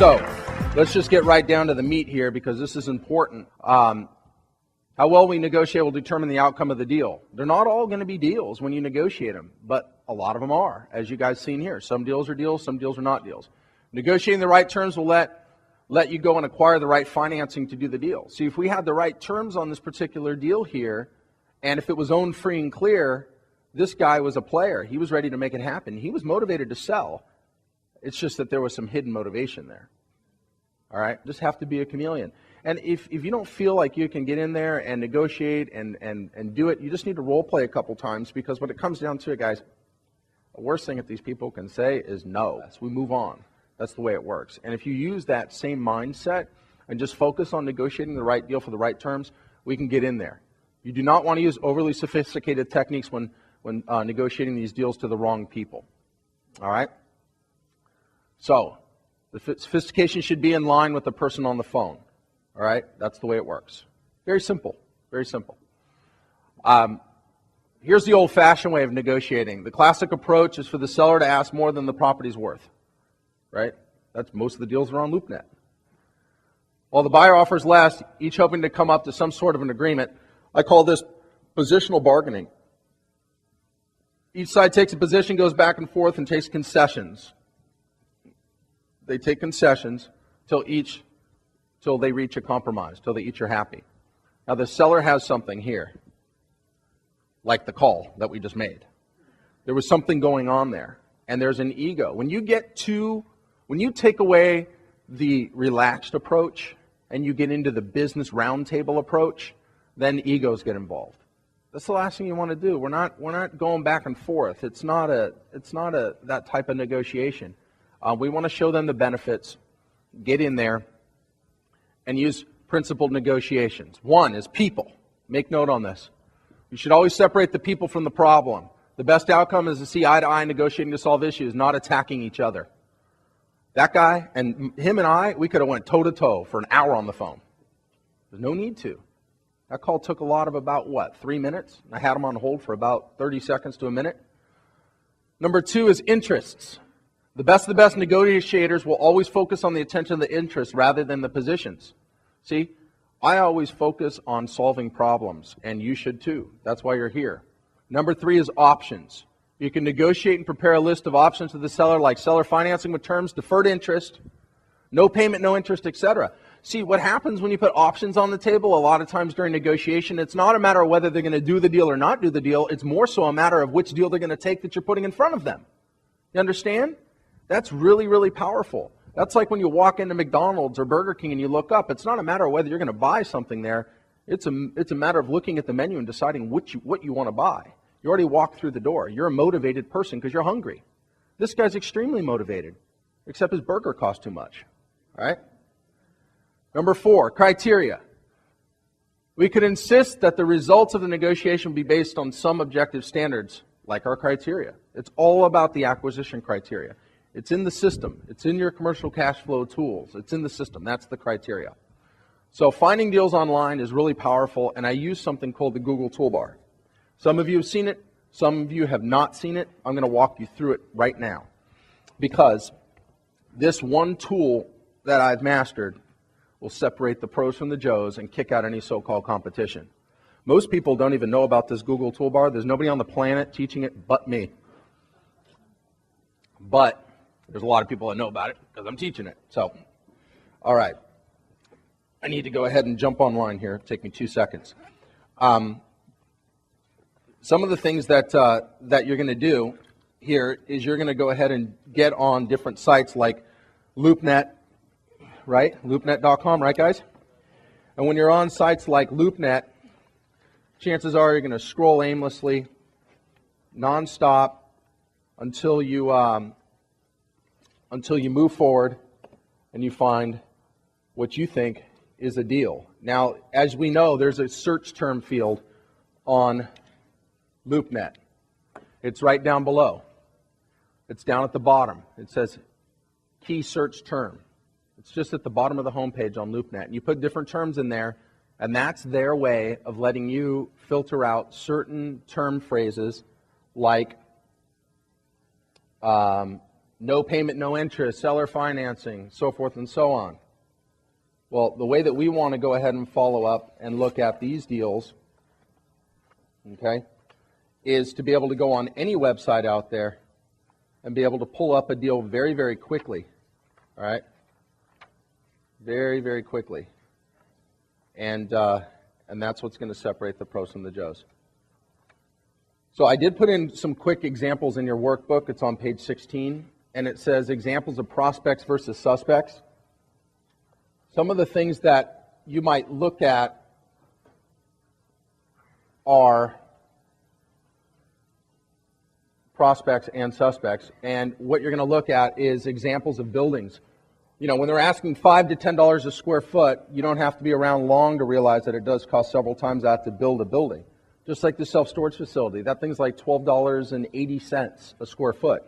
So let's just get right down to the meat here, because this is important. How well we negotiate will determine the outcome of the deal. They're not all going to be deals when you negotiate them, but a lot of them are, as you guys seen here. Some deals are deals, some deals are not deals. Negotiating the right terms will let you go and acquire the right financing to do the deal. See, if we had the right terms on this particular deal here, and if it was owned free and clear, this guy was a player. He was ready to make it happen. He was motivated to sell. It's just that there was some hidden motivation there. All right? Just have to be a chameleon. And if you don't feel like you can get in there and negotiate and do it, you just need to role play a couple times, because when it comes down to it, guys, the worst thing that these people can say is no. So we move on. That's the way it works. And if you use that same mindset and just focus on negotiating the right deal for the right terms, we can get in there. You do not want to use overly sophisticated techniques when negotiating these deals to the wrong people. All right? So the sophistication should be in line with the person on the phone. All right? That's the way it works. Very simple. Very simple. Here's the old-fashioned way of negotiating. The classic approach is for the seller to ask more than the property's worth. Right? That's most of the deals are on LoopNet. While the buyer offers less, each hoping to come up to some sort of an agreement. I call this positional bargaining. Each side takes a position, goes back and forth, and takes concessions. They take concessions till they reach a compromise, till they each are happy. Now the seller has something here, like the call that we just made. There was something going on there, and there's an ego. When you take away the relaxed approach and you get into the business roundtable approach, then egos get involved. That's the last thing you want to do. We're not going back and forth. It's not that type of negotiation. We want to show them the benefits, get in there, and use principled negotiations. One is people. Make note on this. You should always separate the people from the problem. The best outcome is to see eye-to-eye negotiating to solve issues, not attacking each other. That guy and him and I, we could have went toe-to-toe for an hour on the phone. There's no need to. That call took a lot of about, 3 minutes? I had him on hold for about 30 seconds to a minute. Number 2 is interests. The best of the best negotiators will always focus on the attention of the interests rather than the positions. See, I always focus on solving problems, and you should too. That's why you're here. Number 3 is options. You can negotiate and prepare a list of options to the seller, like seller financing with terms, deferred interest, no payment, no interest, etc. See, what happens when you put options on the table, a lot of times during negotiation, it's not a matter of whether they're going to do the deal or not do the deal. It's more so a matter of which deal they're going to take that you're putting in front of them. You understand? That's really, really powerful. That's like when you walk into McDonald's or Burger King and you look up. It's not a matter of whether you're going to buy something there. It's a matter of looking at the menu and deciding what you want to buy. You already walked through the door. You're a motivated person because you're hungry. This guy's extremely motivated, except his burger costs too much. All right? Number 4, criteria. We could insist that the results of the negotiation be based on some objective standards, like our criteria. It's all about the acquisition criteria. It's in the system. It's in your commercial cash flow tools. It's in the system. That's the criteria. So finding deals online is really powerful, and I use something called the Google Toolbar. Some of you have seen it. Some of you have not seen it. I'm going to walk you through it right now, because this one tool that I've mastered will separate the pros from the Joes and kick out any so-called competition. Most people don't even know about this Google Toolbar. There's nobody on the planet teaching it but me. But there's a lot of people that know about it because I'm teaching it. So, all right. I need to go ahead and jump online here. It'll take me 2 seconds. Some of the things that you're going to do here is you're going to go ahead and get on different sites like LoopNet, right? LoopNet.com, right, guys? And when you're on sites like LoopNet, chances are you're going to scroll aimlessly, nonstop, until you move forward and you find what you think is a deal. Now, as we know, there's a search term field on LoopNet. It's right down below. It's down at the bottom. It says key search term. It's just at the bottom of the homepage on LoopNet. And you put different terms in there, and that's their way of letting you filter out certain term phrases like no payment, no interest, seller financing, so forth and so on. Well, the way that we want to go ahead and follow up and look at these deals, okay, is to be able to go on any website out there and be able to pull up a deal very, very quickly, all right? Very, very quickly. And that's what's going to separate the pros from the Joes. So I did put in some quick examples in your workbook. It's on page 16, and it says examples of prospects versus suspects. Some of the things that you might look at are prospects and suspects, and what you're going to look at is examples of buildings. You know, when they're asking $5 to $10 a square foot, you don't have to be around long to realize that it does cost several times that to build a building. Just like the self-storage facility, that thing's like $12.80 a square foot.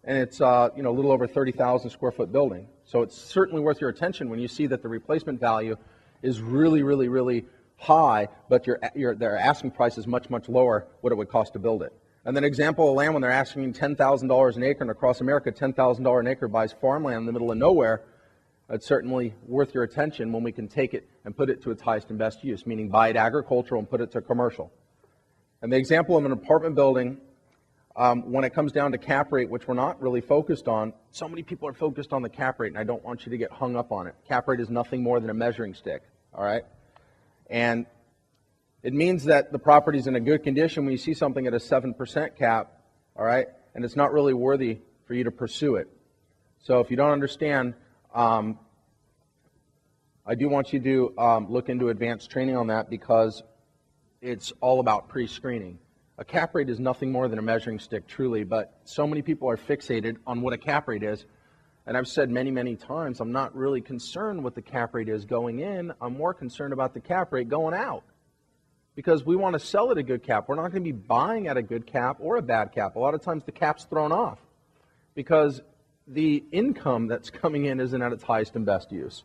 And it's a little over 30,000 square foot building. So it's certainly worth your attention when you see that the replacement value is really, really, really high, but their asking price is much, much lower what it would cost to build it. And then example of land when they're asking $10,000 an acre, and across America $10,000 an acre buys farmland in the middle of nowhere, it's certainly worth your attention when we can take it and put it to its highest and best use, meaning buy it agricultural and put it to commercial. And the example of an apartment building, when it comes down to cap rate, which we're not really focused on, so many people are focused on the cap rate, and I don't want you to get hung up on it. Cap rate is nothing more than a measuring stick, all right? And it means that the property's in a good condition when you see something at a 7% cap, all right, and it's not really worthy for you to pursue it. So if you don't understand, I do want you to look into advanced training on that because it's all about pre-screening. A cap rate is nothing more than a measuring stick, truly, but so many people are fixated on what a cap rate is. And I've said many, many times, I'm not really concerned what the cap rate is going in. I'm more concerned about the cap rate going out. Because we want to sell at a good cap. We're not going to be buying at a good cap or a bad cap. A lot of times the cap's thrown off because the income that's coming in isn't at its highest and best use.